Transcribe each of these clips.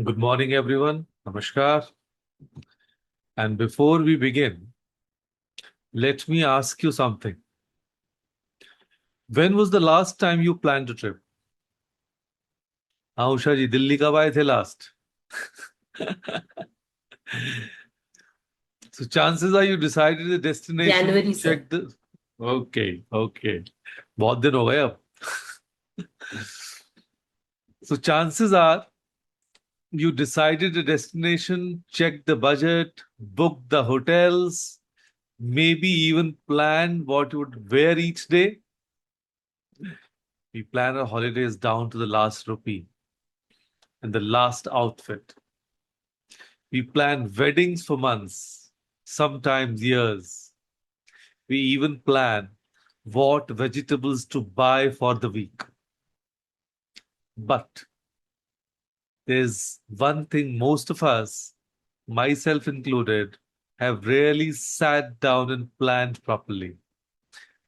Good morning, everyone. Namaskar. And before we begin, let me ask you something. When was the last time you planned a trip? हाँ उषा जी दिल्ली कब आए थे last? So chances are you decided the destination, January, sir. check the. Okay. बहुत दिन हो गए अब. So chances are you decided the destination, checked the budget, booked the hotels, maybe even planned what you would wear each day. We plan our holidays down to the last rupee and the last outfit. We plan weddings for months, sometimes years. We even plan what vegetables to buy for the week. But there's one thing most of us, myself included, have rarely sat down and planned properly.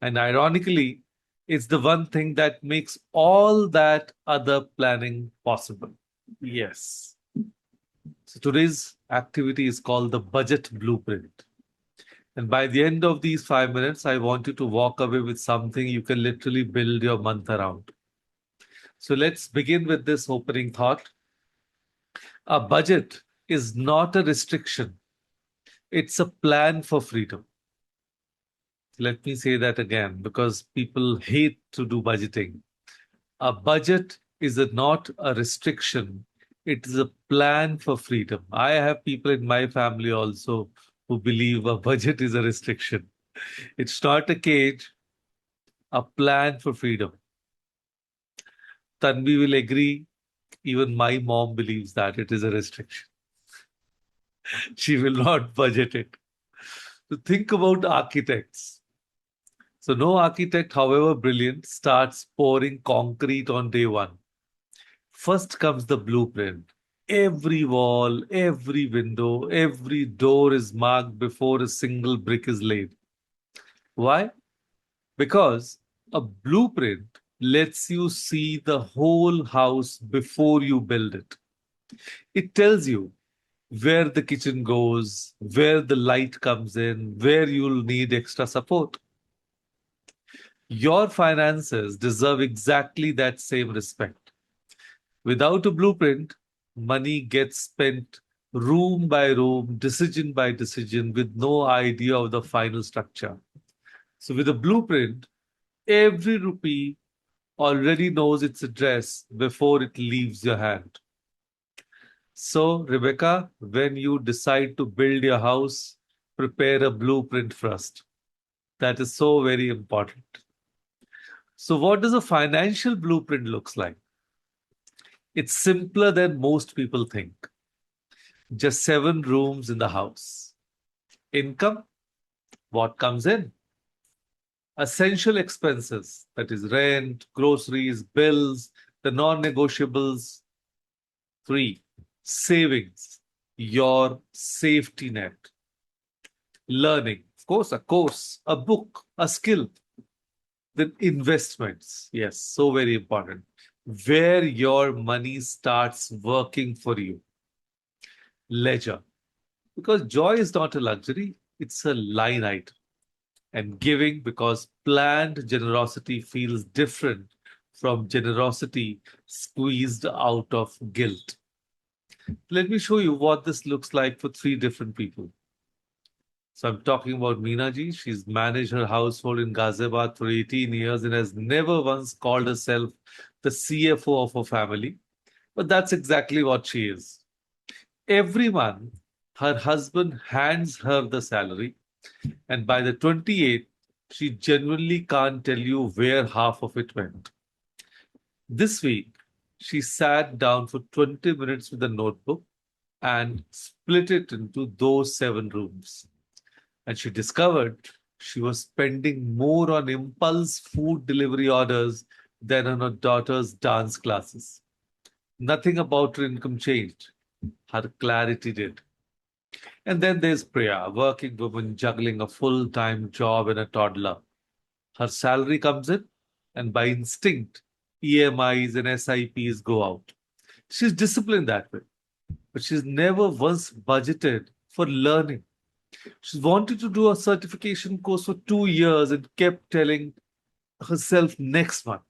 And ironically, it's the one thing that makes all that other planning possible. Yes. So today's activity is called the budget blueprint. And by the end of these 5 minutes, I want you to walk away with something you can literally build your month around. So let's begin with this opening thought. A budget is not a restriction, it's a plan for freedom. Let me say that again because people hate to do budgeting. A budget is not a restriction, it is a plan for freedom. I have people in my family also who believe a budget is a restriction. It's not a cage, a plan for freedom. Tanvi will agree. Even my mom believes that it is a restriction. She will not budget it. So think about architects. So no architect, however brilliant, starts pouring concrete on day one. First comes the blueprint. Every wall, every window, every door is marked before a single brick is laid. Why? Because a blueprint lets you see the whole house before you build it. It tells you where the kitchen goes, where the light comes in, where you'll need extra support. Your finances deserve exactly that same respect. Without a blueprint, money gets spent room by room, decision by decision, with no idea of the final structure. So, with a blueprint, every rupee already knows its address before it leaves your hand. So, Rebecca, when you decide to build your house, prepare a blueprint first. That is so very important. So, what does a financial blueprint looks like? It's simpler than most people think. Just 7 rooms in the house. Income, what comes in? Essential expenses, that is rent, groceries, bills, the non-negotiables. 3, savings, your safety net. Learning, of course, a book, a skill. Then investments, yes, so very important. Where your money starts working for you. Ledger, because joy is not a luxury, it's a line item. And giving, because planned generosity feels different from generosity squeezed out of guilt. Let me show you what this looks like for 3 different people. So I'm talking about Meena ji. She's managed her household in Ghaziabad for 18 years and has never once called herself the CFO of her family. But that's exactly what she is. Every month, her husband hands her the salary, and by the 28th, she genuinely can't tell you where half of it went. This week, she sat down for 20 minutes with a notebook and split it into those 7 rooms. And she discovered she was spending more on impulse food delivery orders than on her daughter's dance classes. Nothing about her income changed. Her clarity did. And then there's Priya, a working woman juggling a full time job and a toddler. Her salary comes in, and by instinct, EMIs and SIPs go out. She's disciplined that way. but she's never once budgeted for learning. She wanted to do a certification course for 2 years and kept telling herself next month.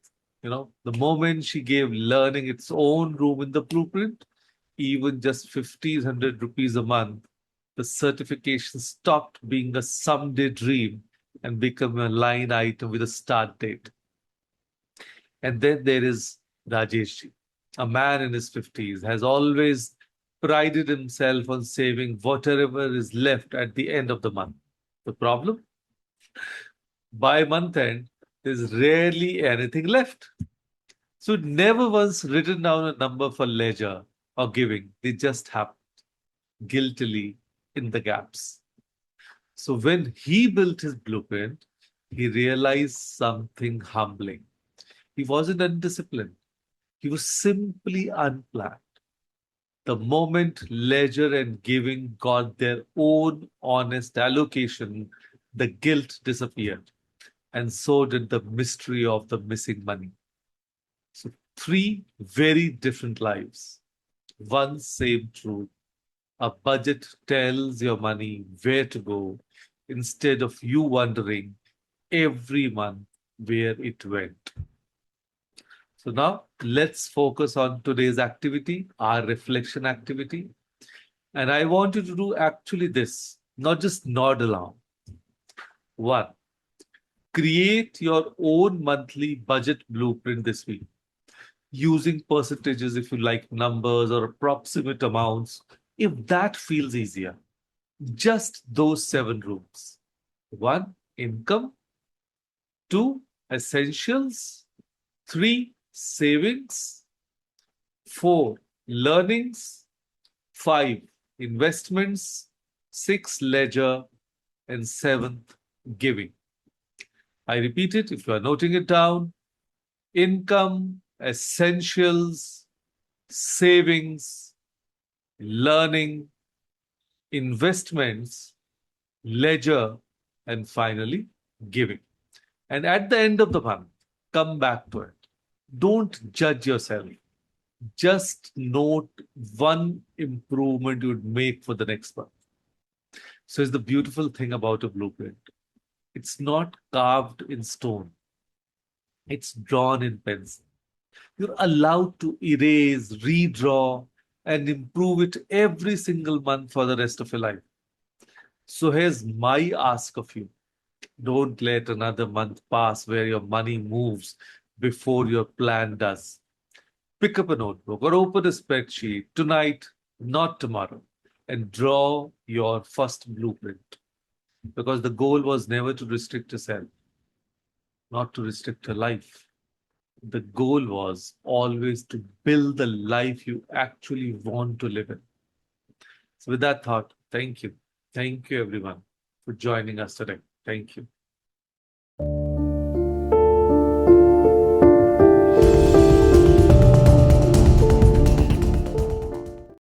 The moment she gave learning its own room in the blueprint, even just 1,500 rupees a month, the certification stopped being a someday dream and became a line item with a start date. And then there is Rajeshji, a man in his 50s, has always prided himself on saving whatever is left at the end of the month. The problem? By month end, there's rarely anything left. So never once written down a number for leisure or giving. They just happened guiltily in the gaps. So when he built his blueprint, he realized something humbling. He wasn't undisciplined. He was simply unplanned. The moment leisure and giving got their own honest allocation, the guilt disappeared. And so did the mystery of the missing money. So, three very different lives. One same truth. A budget tells your money where to go instead of you wondering every month where it went. So now let's focus on today's activity, our reflection activity. And I want you to do actually this, not just nod along. One, create your own monthly budget blueprint this week using percentages if you like numbers or approximate amounts, if that feels easier. Just those 7 rooms. One, income. Two, essentials. Three, savings. Four, learnings. Five, investments. Six, leisure. And seventh, giving. I repeat it if you are noting it down. Income, essentials, savings, learning, investments, leisure, and finally, giving. And at the end of the month, come back to it. Don't judge yourself. Just note one improvement you would make for the next month. So, it's the beautiful thing about a blueprint. It's not carved in stone, it's drawn in pencil. You're allowed to erase, redraw, and improve it every single month for the rest of your life. So here's my ask of you. Don't let another month pass where your money moves before your plan does. Pick up a notebook or open a spreadsheet tonight, not tomorrow, and draw your first blueprint. Because the goal was never to restrict yourself, not to restrict your life. The goal was always to build the life you actually want to live in. So, with that thought, thank you. Thank you, everyone, for joining us today. Thank you.